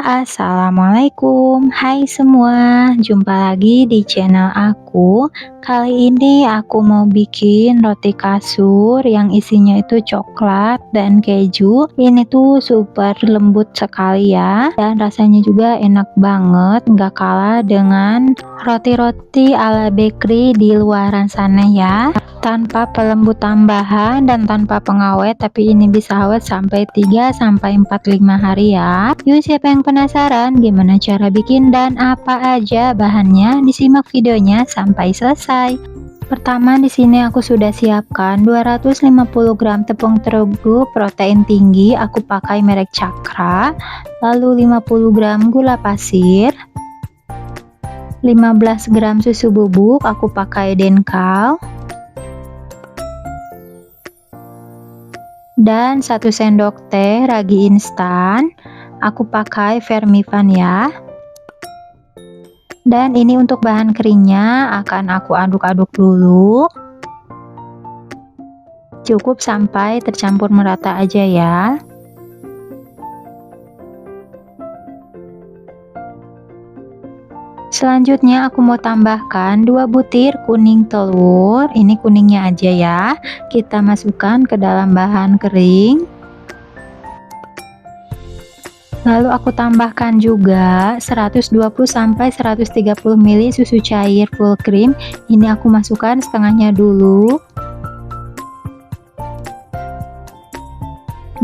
Assalamualaikum, hai semua, jumpa lagi di channel aku. Kali ini aku mau bikin roti kasur yang isinya itu coklat dan keju. Ini tuh super lembut sekali ya, dan rasanya juga enak banget, nggak kalah dengan roti-roti ala bakery di luaran sana ya. Tanpa pelembut tambahan dan tanpa pengawet, tapi ini bisa awet sampai 3 sampai 45 hari ya. Yuk, siapa yang penasaran gimana cara bikin dan apa aja bahannya? Disimak videonya sampai selesai. Pertama, di sini aku sudah siapkan 250 gram tepung terigu protein tinggi, aku pakai merek Cakra. Lalu 50 gram gula pasir, 15 gram susu bubuk, aku pakai Denkal, dan 1 sendok teh ragi instan, aku pakai Fermivan ya. Dan ini untuk bahan keringnya akan aku aduk-aduk dulu, cukup sampai tercampur merata aja ya. Selanjutnya aku mau tambahkan 2 butir kuning telur, ini kuningnya aja ya. Kita masukkan ke dalam bahan kering. Lalu aku tambahkan juga 120-130 ml susu cair full cream. Ini aku masukkan setengahnya dulu.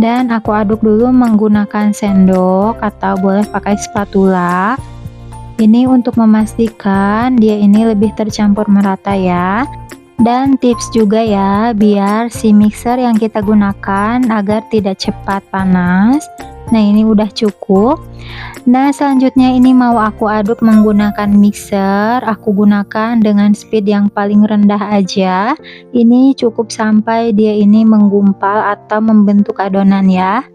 Dan aku aduk dulu menggunakan sendok atau boleh pakai spatula. Ini untuk memastikan dia ini lebih tercampur merata ya. Dan tips juga ya, biar si mixer yang kita gunakan agar tidak cepat panas. Nah, ini udah cukup. Nah, selanjutnya ini mau aku aduk menggunakan mixer. Aku gunakan dengan speed yang paling rendah aja. Ini cukup sampai dia ini menggumpal atau membentuk adonan ya.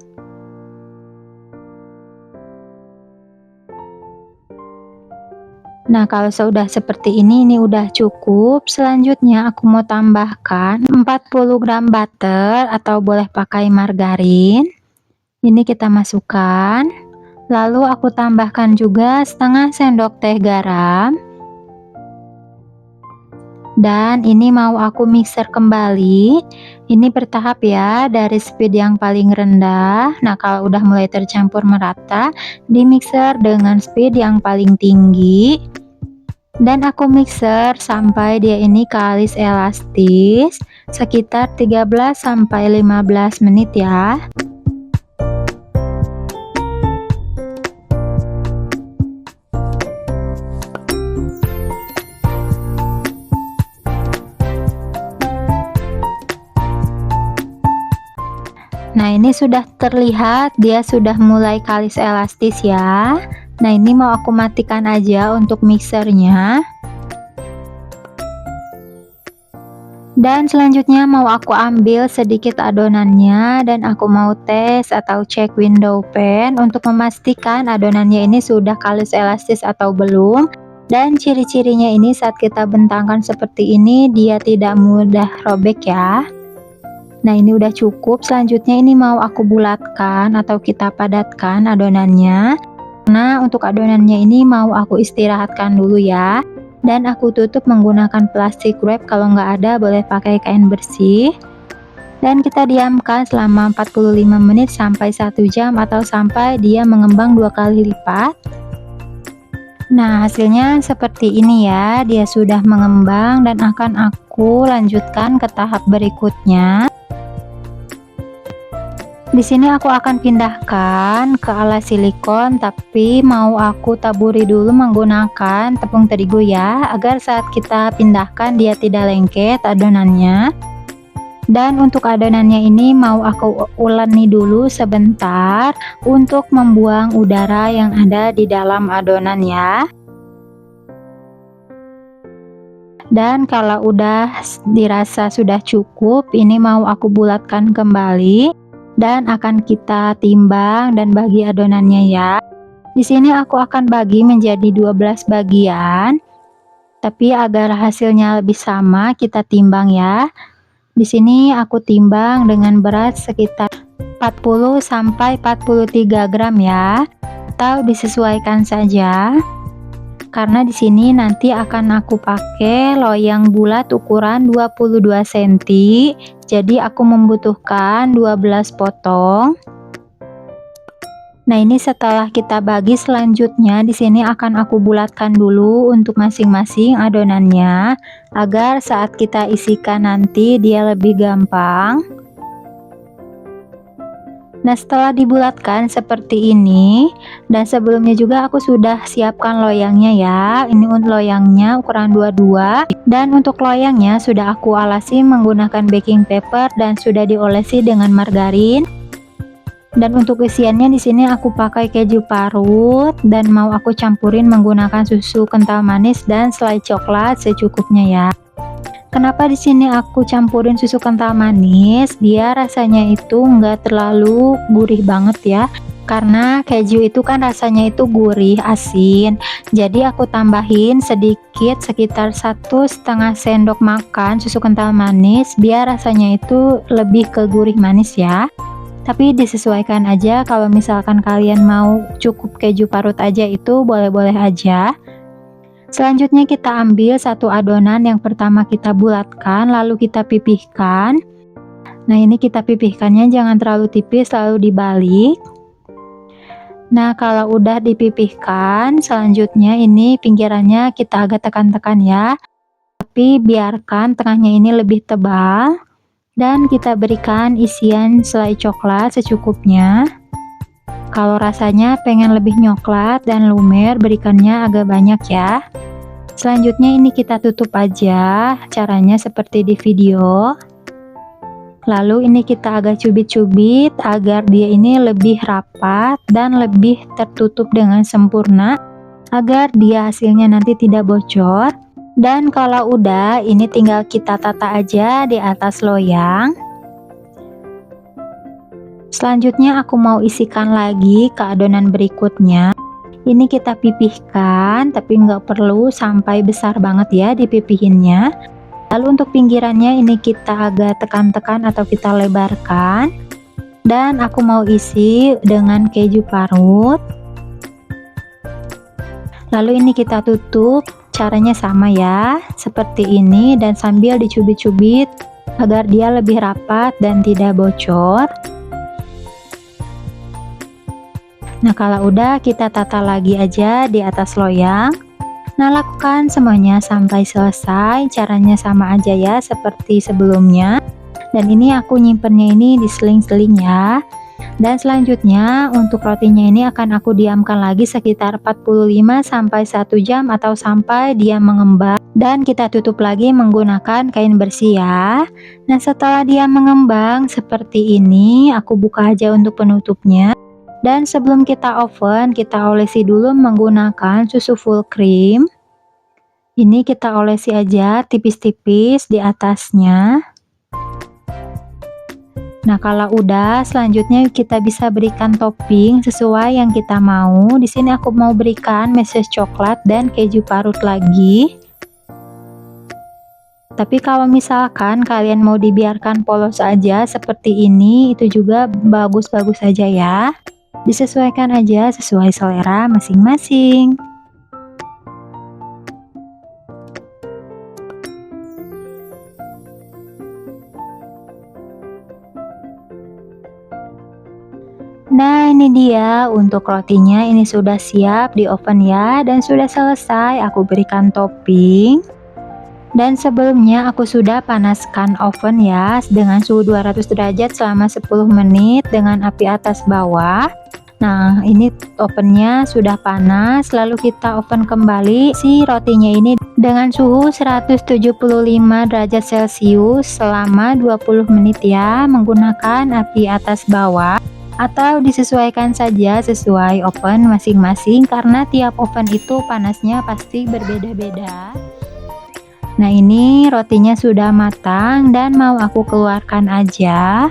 Nah, kalau sudah seperti ini udah cukup. Selanjutnya aku mau tambahkan 40 gram butter atau boleh pakai margarin. Ini kita masukkan. Lalu aku tambahkan juga setengah sendok teh garam. Dan ini mau aku mixer kembali. Ini bertahap ya, dari speed yang paling rendah. Nah, kalau udah mulai tercampur merata, di mixer dengan speed yang paling tinggi. Dan aku mixer sampai dia ini kalis elastis sekitar 13-15 menit ya. Nah, ini sudah terlihat dia sudah mulai kalis elastis ya. Nah, ini mau aku matikan aja untuk mixernya. Dan selanjutnya mau aku ambil sedikit adonannya dan aku mau tes atau cek window pan untuk memastikan adonannya ini sudah kalis elastis atau belum. Dan ciri-cirinya ini saat kita bentangkan seperti ini dia tidak mudah robek ya. Nah, ini udah cukup. Selanjutnya ini mau aku bulatkan atau kita padatkan adonannya. Nah, untuk adonannya ini mau aku istirahatkan dulu ya. Dan aku tutup menggunakan plastik wrap, kalau nggak ada boleh pakai kain bersih. Dan kita diamkan selama 45 menit sampai 1 jam atau sampai dia mengembang 2 kali lipat. Nah, hasilnya seperti ini ya. Dia sudah mengembang dan akan aku lanjutkan ke tahap berikutnya. Di sini aku akan pindahkan ke alas silikon, tapi mau aku taburi dulu menggunakan tepung terigu ya, agar saat kita pindahkan dia tidak lengket adonannya. Dan untuk adonannya ini mau aku uleni dulu sebentar untuk membuang udara yang ada di dalam adonan ya. Dan kalau udah dirasa sudah cukup, ini mau aku bulatkan kembali. Dan akan kita timbang dan bagi adonannya ya. Di sini aku akan bagi menjadi 12 bagian. Tapi agar hasilnya lebih sama, kita timbang ya. Di sini aku timbang dengan berat sekitar 40-43 gram ya. atau disesuaikan saja. Karena di sini nanti akan aku pakai loyang bulat ukuran 22 cm. Jadi aku membutuhkan 12 potong. Nah, ini setelah kita bagi, selanjutnya di sini akan aku bulatkan dulu untuk masing-masing adonannya agar saat kita isikan nanti dia lebih gampang. Nah, setelah dibulatkan seperti ini, dan sebelumnya juga aku sudah siapkan loyangnya ya. Ini untuk loyangnya ukuran 22, dan untuk loyangnya sudah aku alasi menggunakan baking paper dan sudah diolesi dengan margarin. Dan untuk isiannya di sini aku pakai keju parut dan mau aku campurin menggunakan susu kental manis dan selai coklat secukupnya ya. Kenapa di sini aku campurin susu kental manis? Biar rasanya itu enggak terlalu gurih banget ya. Karena keju itu kan rasanya itu gurih asin. Jadi aku tambahin sedikit sekitar 1,5 sendok makan susu kental manis biar rasanya itu lebih ke gurih manis ya. Tapi disesuaikan aja, kalau misalkan kalian mau cukup keju parut aja itu boleh-boleh aja. Selanjutnya kita ambil satu adonan yang pertama kita bulatkan lalu kita pipihkan. Nah, ini kita pipihkannya jangan terlalu tipis, lalu dibalik. Nah, kalau udah dipipihkan, selanjutnya ini pinggirannya kita agak tekan-tekan ya. Tapi biarkan tengahnya ini lebih tebal. Dan kita berikan isian selai coklat secukupnya. Kalau rasanya pengen lebih coklat dan lumer, berikannya agak banyak ya. Selanjutnya ini kita tutup aja, caranya seperti di video. Lalu ini kita agak cubit-cubit agar dia ini lebih rapat dan lebih tertutup dengan sempurna, agar dia hasilnya nanti tidak bocor. Dan kalau udah, ini tinggal kita tata aja di atas loyang. Selanjutnya aku mau isikan lagi ke adonan berikutnya. Ini kita pipihkan, tapi nggak perlu sampai besar banget ya dipipihinnya. Lalu untuk pinggirannya ini kita agak tekan-tekan atau kita lebarkan. Dan aku mau isi dengan keju parut. Lalu ini kita tutup. Caranya sama ya, seperti ini, dan sambil dicubit-cubit agar dia lebih rapat dan tidak bocor. Nah, kalau udah kita tata lagi aja di atas loyang. Nah, lakukan semuanya sampai selesai, caranya sama aja ya seperti sebelumnya. Dan ini aku nyimpennya ini di seling-seling ya. Dan selanjutnya untuk rotinya ini akan aku diamkan lagi sekitar 45 sampai 1 jam atau sampai dia mengembang, dan kita tutup lagi menggunakan kain bersih ya. Nah, setelah dia mengembang seperti ini, aku buka aja untuk penutupnya. Dan sebelum kita oven, kita olesi dulu menggunakan susu full cream. Ini kita olesi aja tipis-tipis di atasnya. Nah, kalau udah, selanjutnya kita bisa berikan topping sesuai yang kita mau. Di sini aku mau berikan meses coklat dan keju parut lagi. Tapi kalau misalkan kalian mau dibiarkan polos aja seperti ini, itu juga bagus-bagus aja ya. Disesuaikan aja sesuai selera masing-masing. Nah, ini dia untuk rotinya, ini sudah siap di oven ya, dan sudah selesai aku berikan topping. Dan sebelumnya aku sudah panaskan oven ya dengan suhu 200 derajat selama 10 menit dengan api atas bawah. Nah, ini ovennya sudah panas, lalu kita oven kembali si rotinya ini dengan suhu 175 derajat celcius selama 20 menit ya, menggunakan api atas bawah. Atau disesuaikan saja sesuai oven masing-masing karena tiap oven itu panasnya pasti berbeda-beda. Nah, ini rotinya sudah matang dan mau aku keluarkan aja.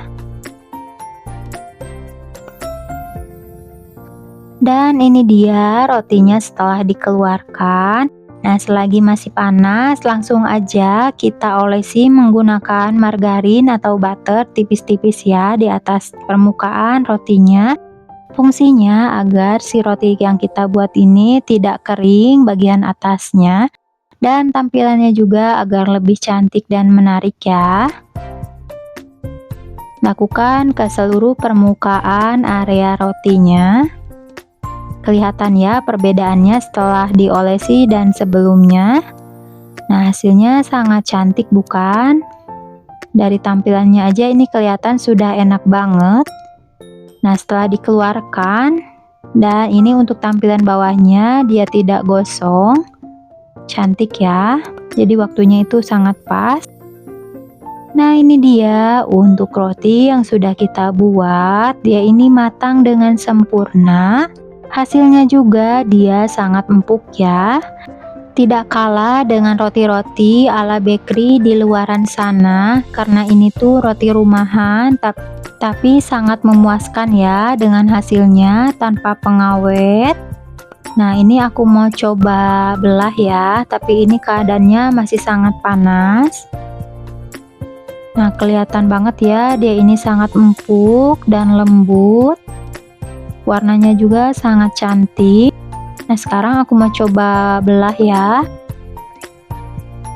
Dan ini dia rotinya setelah dikeluarkan. Nah, selagi masih panas, langsung aja kita olesi menggunakan margarin atau butter tipis-tipis ya di atas permukaan rotinya. Fungsinya agar si roti yang kita buat ini tidak kering bagian atasnya dan tampilannya juga agar lebih cantik dan menarik ya. Lakukan ke seluruh permukaan area rotinya. Kelihatan ya perbedaannya setelah diolesi dan sebelumnya. Nah, hasilnya sangat cantik bukan? Dari tampilannya aja ini kelihatan sudah enak banget. Nah, setelah dikeluarkan, dan ini untuk tampilan bawahnya dia tidak gosong. Cantik ya. Jadi waktunya itu sangat pas. Nah, ini dia untuk roti yang sudah kita buat. Dia ini matang dengan sempurna. Hasilnya juga dia sangat empuk ya. Tidak kalah dengan roti-roti ala bakery di luaran sana, karena ini tuh roti rumahan tapi sangat memuaskan ya dengan hasilnya tanpa pengawet. Nah, ini aku mau coba belah ya, tapi ini keadaannya masih sangat panas. Nah, kelihatan banget ya, dia ini sangat empuk dan lembut. Warnanya juga sangat cantik. Nah, sekarang aku mau coba belah ya.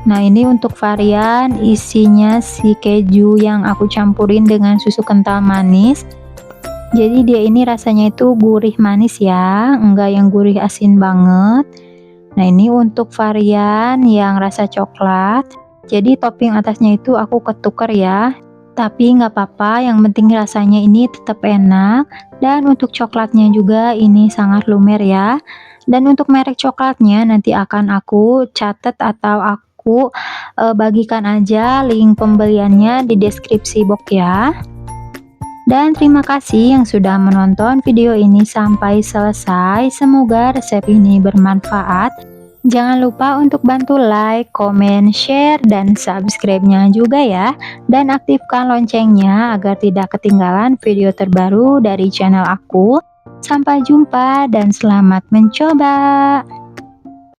Nah, ini untuk varian isinya si keju yang aku campurin dengan susu kental manis. Jadi dia ini rasanya itu gurih manis ya, enggak yang gurih asin banget. Nah, ini untuk varian yang rasa coklat. Jadi topping atasnya itu aku ketuker ya. Tapi nggak apa-apa, yang penting rasanya ini tetap enak. Dan untuk coklatnya juga ini sangat lumer ya. Dan untuk merek coklatnya nanti akan aku catat atau aku bagikan aja link pembeliannya di deskripsi box ya. Dan terima kasih yang sudah menonton video ini sampai selesai. Semoga resep ini bermanfaat. Jangan lupa untuk bantu like, komen, share, dan subscribe-nya juga ya. Dan aktifkan loncengnya agar tidak ketinggalan video terbaru dari channel aku. Sampai jumpa dan selamat mencoba.